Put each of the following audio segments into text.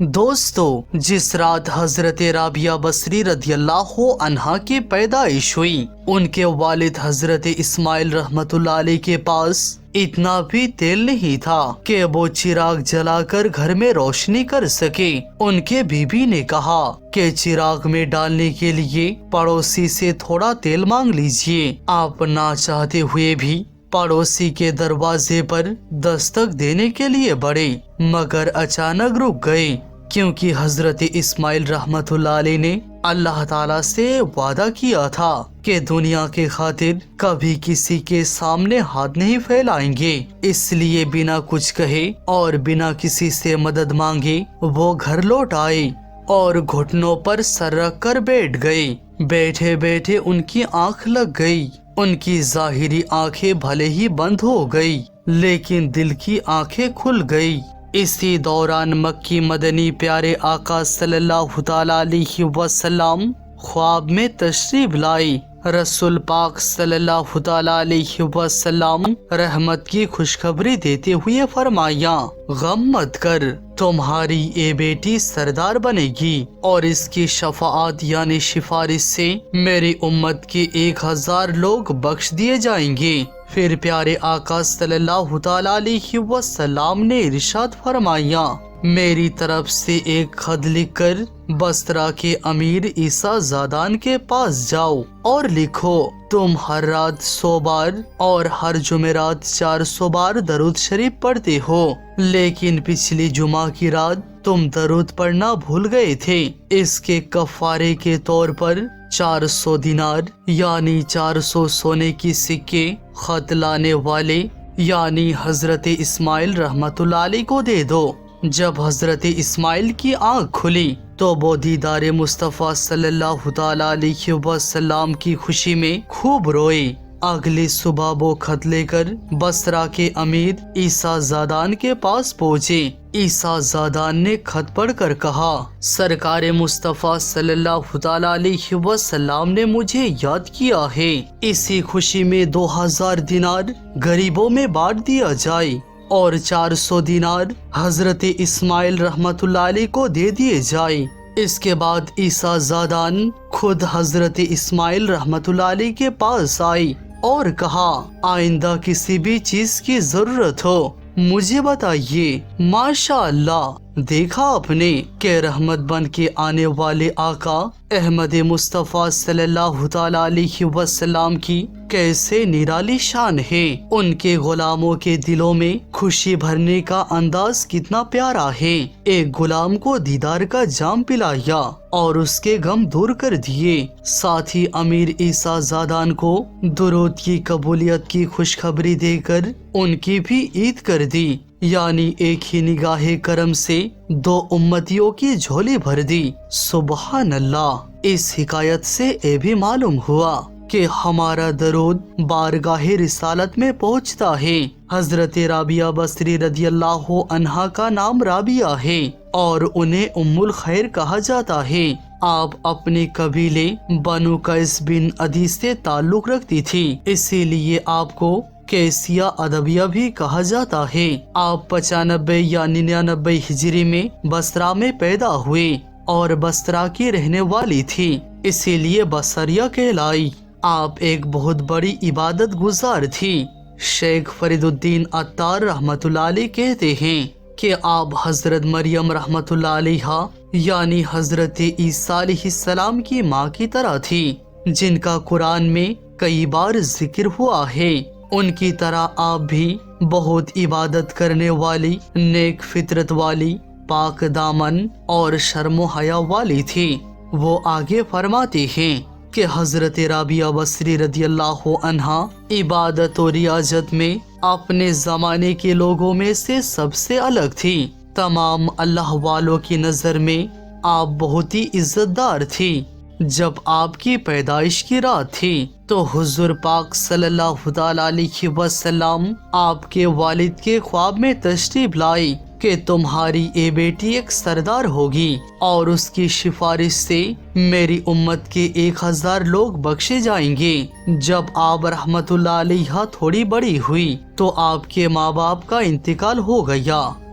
دوستو، جس رات حضرت رابعہ بصری رضی اللہ عنہا کی پیدائش ہوئی، ان کے والد حضرت اسماعیل رحمت اللہ علیہ کے پاس اتنا بھی تیل نہیں تھا کہ وہ چراغ جلا کر گھر میں روشنی کر سکے۔ ان کے بیوی نے کہا کہ چراغ میں ڈالنے کے لیے پڑوسی سے تھوڑا تیل مانگ لیجئے۔ آپ نہ چاہتے ہوئے بھی پڑوسی کے دروازے پر دستک دینے کے لیے بڑھے، مگر اچانک رک گئے، کیونکہ حضرت اسماعیل رحمت اللہ علیہ نے اللہ تعالیٰ سے وعدہ کیا تھا کہ دنیا کے خاطر کبھی کسی کے سامنے ہاتھ نہیں پھیلائیں گے۔ اس لیے بنا کچھ کہے اور بنا کسی سے مدد مانگے وہ گھر لوٹ آئے اور گھٹنوں پر سر رکھ کر بیٹھ گئے۔ بیٹھے بیٹھے ان کی آنکھ لگ گئی۔ ان کی ظاہری آنکھیں بھلے ہی بند ہو گئی، لیکن دل کی آنکھیں کھل گئی۔ اسی دوران مکی مدنی پیارے آقا صلی اللہ تعالی علیہ وسلم خواب میں تشریف لائے۔ رسول پاک صلی اللہ تعالی علیہ وسلم رحمت کی خوشخبری دیتے ہوئے فرمایا، غم مت کر، تمہاری یہ بیٹی سردار بنے گی اور اس کی شفاعت یعنی سفارش سے میری امت کے 1000 لوگ بخش دیے جائیں گے۔ پھر پیارے آقا صلی اللہ تعالی علیہ وسلم نے ارشاد فرمایا، میری طرف سے ایک خط لکھ کر بصرہ کے امیر عیسیٰ زادان کے پاس جاؤ اور لکھو، تم ہر رات 100 بار اور ہر جمعرات 400 بار درود شریف پڑھتے ہو، لیکن پچھلی جمعہ کی رات تم درود پڑھنا بھول گئے تھے۔ اس کے کفارے کے طور پر 400 دینار یعنی 400 سونے کی سکے خط لانے والے یعنی حضرت اسماعیل رحمت اللہ علیہ کو دے دو۔ جب حضرت اسماعیل کی آنکھ کھلی تو وہ دیدار مصطفیٰ صلی اللہ تعالی علیہ وسلم کی خوشی میں خوب روئے۔ اگلی صبح وہ خط لے کر بصرہ کے امیر عیسیٰ زادان کے پاس پہنچے۔ عیسیٰ زادان نے خط پڑھ کر کہا، سرکار مصطفیٰ صلی اللہ تعالی علیہ وسلم نے مجھے یاد کیا ہے، اسی خوشی میں 2000 دینار غریبوں میں بانٹ دیا جائے اور 400 دینار حضرت اسماعیل رحمت اللہ علیہ کو دے دیے جائے۔ اس کے بعد عیسیٰ زادان خود حضرت اسماعیل رحمت اللہ علیہ کے پاس آئے اور کہا، آئندہ کسی بھی چیز کی ضرورت ہو مجھے بتائیے۔ ماشاء اللہ، دیکھا آپ نے کہ رحمت بن کے آنے والے آقا احمد مصطفیٰ صلی اللہ تعالی علیہ وسلم کی کیسے نرالی شان ہے۔ ان کے غلاموں کے دلوں میں خوشی بھرنے کا انداز کتنا پیارا ہے۔ ایک غلام کو دیدار کا جام پلایا اور اس کے غم دور کر دیے، ساتھ ہی امیر عیسیٰ زادان کو درود کی قبولیت کی خوشخبری دے کر ان کی بھی عید کر دی، یعنی ایک ہی نگاہ کرم سے 2 امتیوں کی جھولی بھر دی۔ سبحان اللہ۔ اس حکایت سے یہ بھی معلوم ہوا کہ ہمارا درود بارگاہ رسالت میں پہنچتا ہے۔ حضرت رابعہ بصری رضی اللہ عنہا کا نام رابعہ ہے اور انہیں ام الخیر کہا جاتا ہے۔ آپ اپنے قبیلے بنو قیس بن عدی سے تعلق رکھتی تھی، اسی لیے آپ کو کیسیہ ادبیہ بھی کہا جاتا ہے۔ آپ 95 یا 99 ہجری میں بصرہ میں پیدا ہوئے اور بصرہ کی رہنے والی تھی، اسی لیے بصریہ کہلائی۔ آپ ایک بہت بڑی عبادت گزار تھی۔ شیخ فرید الدین عطار رحمت اللہ علیہ کہتے ہیں کہ آپ حضرت مریم رحمت اللہ علیہ یعنی حضرت عیسیٰ علیہ السلام کی ماں کی طرح تھی، جن کا قرآن میں کئی بار ذکر ہوا ہے۔ ان کی طرح آپ بھی بہت عبادت کرنے والی، نیک فطرت والی، پاک دامن اور شرم و حیا والی تھی۔ وہ آگے فرماتے ہیں کہ حضرت رابعہ بصری رضی اللہ عنہا عبادت و ریاضت میں اپنے زمانے کے لوگوں میں سے سب سے الگ تھی۔ تمام اللہ والوں کی نظر میں آپ بہت ہی عزت دار تھی۔ جب آپ کی پیدائش کی رات تھی تو حضور پاک صلی اللہ تعالی علیہ وسلم آپ کے والد کے خواب میں تشریف لائے کہ تمہاری یہ بیٹی ایک سردار ہوگی اور اس کی سفارش سے میری امت کے 1000 لوگ بخشے جائیں گے۔ جب آپ رحمت اللہ علیہ تھوڑی بڑی ہوئی تو آپ کے ماں باپ کا انتقال ہو گیا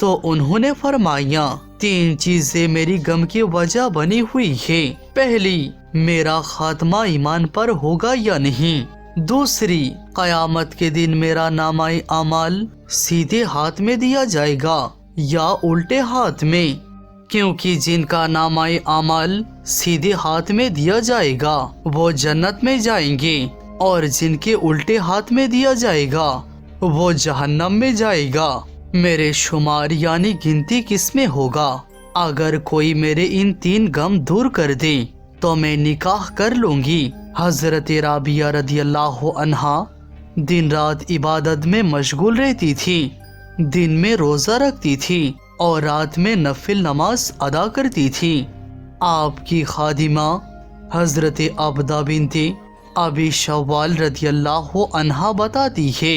تو انہوں نے فرمایا 3 چیزیں میری غم کی وجہ بنی ہوئی ہے۔ پہلی، میرا خاتمہ ایمان پر ہوگا یا نہیں۔ دوسری، قیامت کے دن میرا نامہ اعمال سیدھے ہاتھ میں دیا جائے گا یا الٹے ہاتھ میں، کیونکہ جن کا نامہ اعمال سیدھے ہاتھ میں دیا جائے گا وہ جنت میں جائیں گے، اور جن کے الٹے ہاتھ میں دیا جائے گا وہ جہنم میں جائے گا۔ میرے شمار یعنی گنتی کس میں ہوگا؟ اگر کوئی میرے ان 3 غم دور کر دے تو میں نکاح کر لوں گی۔ حضرت رابعہ رضی اللہ عنہا دن رات عبادت میں مشغول رہتی تھی، دن میں روزہ رکھتی تھی اور رات میں نفل نماز ادا کرتی تھی۔ آپ کی خادمہ حضرت عبدہ بنت ابی شوال رضی اللہ عنہا بتاتی ہے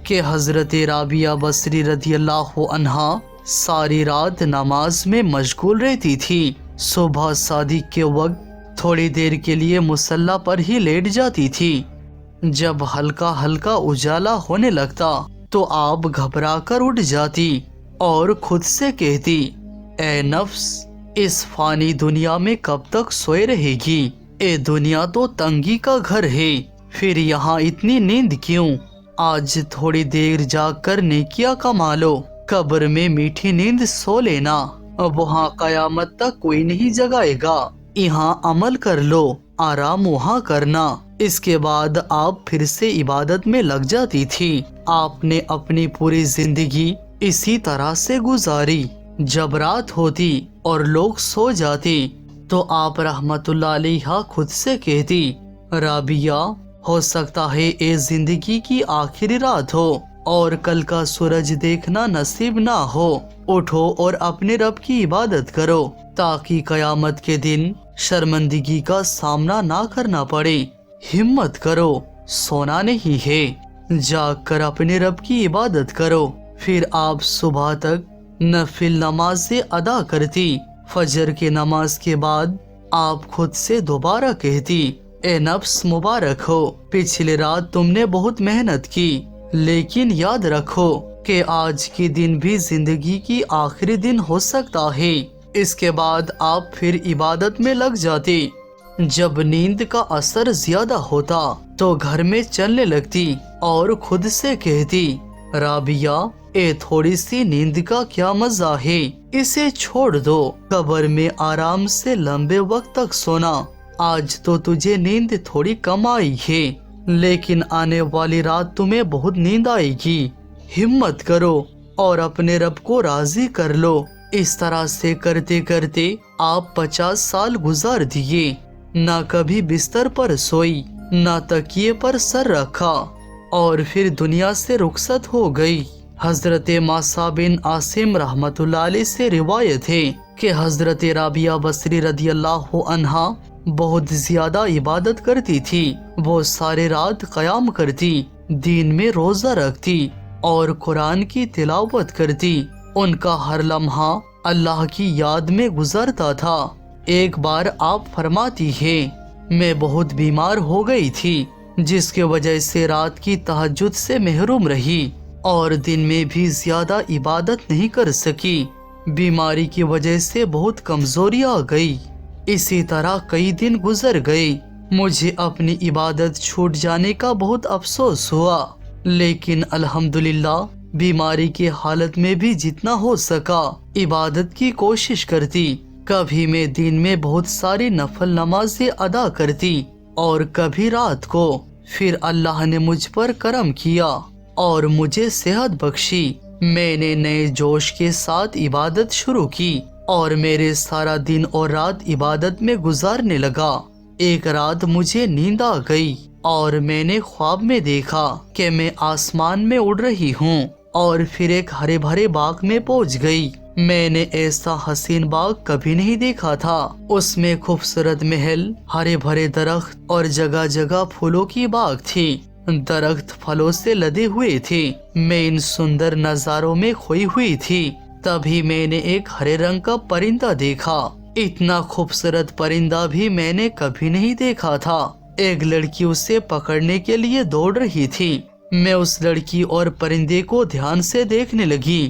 کہ حضرت رابعہ بصری رضی اللہ عنہا ساری رات نماز میں مشغول رہتی تھی۔ صبح صادق کے وقت تھوڑی دیر کے لیے مصلی پر ہی لیٹ جاتی تھی۔ جب ہلکا ہلکا اجالا ہونے لگتا تو آپ گھبرا کر اٹھ جاتی اور خود سے کہتی، اے نفس، اس فانی دنیا میں کب تک سوئے رہے گی؟ اے دنیا تو تنگی کا گھر ہے، پھر یہاں اتنی نیند کیوں؟ آج تھوڑی دیر جاگ کر نیکیاں کما لو، قبر میں میٹھی نیند سو لینا، وہاں قیامت تک کوئی نہیں جگائے گا۔ یہاں عمل کر لو، آرام وہاں کرنا۔ اس کے بعد آپ پھر سے عبادت میں لگ جاتی تھی۔ آپ نے اپنی پوری زندگی اسی طرح سے گزاری۔ جب رات ہوتی اور لوگ سو جاتے تو آپ رحمت اللہ علیہ خود سے کہتی، رابعہ، ہو سکتا ہے اے زندگی کی آخری رات ہو اور کل کا سورج دیکھنا نصیب نہ ہو، اٹھو اور اپنے رب کی عبادت کرو تاکہ قیامت کے دن شرمندگی کا سامنا نہ کرنا پڑے۔ ہمت کرو، سونا نہیں ہے، جاگ کر اپنے رب کی عبادت کرو۔ پھر آپ صبح تک نفل نمازیں ادا کرتی۔ فجر کی نماز کے بعد آپ خود سے دوبارہ کہتی، اے نفس مبارک ہو، پچھلی رات تم نے بہت محنت کی، لیکن یاد رکھو کہ آج کی دن بھی زندگی کی آخری دن ہو سکتا ہے۔ اس کے بعد آپ پھر عبادت میں لگ جاتے۔ جب نیند کا اثر زیادہ ہوتا تو گھر میں چلنے لگتی اور خود سے کہتی، رابعہ، اے تھوڑی سی نیند کا کیا مزہ ہے، اسے چھوڑ دو، قبر میں آرام سے لمبے وقت تک سونا۔ آج تو تجھے نیند تھوڑی کم آئی ہے، لیکن آنے والی رات تمہیں بہت نیند آئے گی۔ ہمت کرو اور اپنے رب کو راضی کر لو۔ اس طرح سے کرتے کرتے آپ 50 سال گزار دیے، نہ کبھی بستر پر سوئی، نہ تکیے پر سر رکھا، اور پھر دنیا سے رخصت ہو گئی۔ حضرت ماسا بن عاصم رحمت اللہ علیہ سے روایت ہے کہ حضرت رابعہ بصری رضی اللہ عنہا بہت زیادہ عبادت کرتی تھی۔ وہ سارے رات قیام کرتی، دین میں روزہ رکھتی اور قرآن کی تلاوت کرتی۔ ان کا ہر لمحہ اللہ کی یاد میں گزرتا تھا۔ ایک بار آپ فرماتی ہے، میں بہت بیمار ہو گئی تھی، جس کی وجہ سے رات کی تہجد سے محروم رہی اور دن میں بھی زیادہ عبادت نہیں کر سکی۔ بیماری کی وجہ سے بہت کمزوری آ گئی۔ اسی طرح کئی دن گزر گئے۔ مجھے اپنی عبادت چھوٹ جانے کا بہت افسوس ہوا، لیکن الحمدللہ بیماری کی حالت میں بھی جتنا ہو سکا عبادت کی کوشش کرتی۔ کبھی میں دن میں بہت ساری نفل نمازیں ادا کرتی اور کبھی رات کو۔ پھر اللہ نے مجھ پر کرم کیا اور مجھے صحت بخشی۔ میں نے نئے جوش کے ساتھ عبادت شروع کی اور میرے سارا دن اور رات عبادت میں گزارنے لگا۔ ایک رات مجھے نیند آ گئی اور میں نے خواب میں دیکھا کہ میں آسمان میں اڑ رہی ہوں اور پھر ایک ہرے بھرے باغ میں پہنچ گئی۔ میں نے ایسا حسین باغ کبھی نہیں دیکھا تھا۔ اس میں خوبصورت محل، ہرے بھرے درخت اور جگہ جگہ پھولوں کی باغ تھی۔ درخت پھلوں سے لدے ہوئے تھے۔ میں ان سندر نظاروں میں کھوئی ہوئی تھی۔ تبھی میں نے ایک ہرے رنگ کا پرندہ دیکھا۔ اتنا خوبصورت پرندہ بھی میں نے کبھی نہیں دیکھا تھا۔ ایک لڑکی اسے پکڑنے کے لیے دوڑ رہی تھی۔ میں اس لڑکی اور پرندے کو دھیان سے دیکھنے لگی۔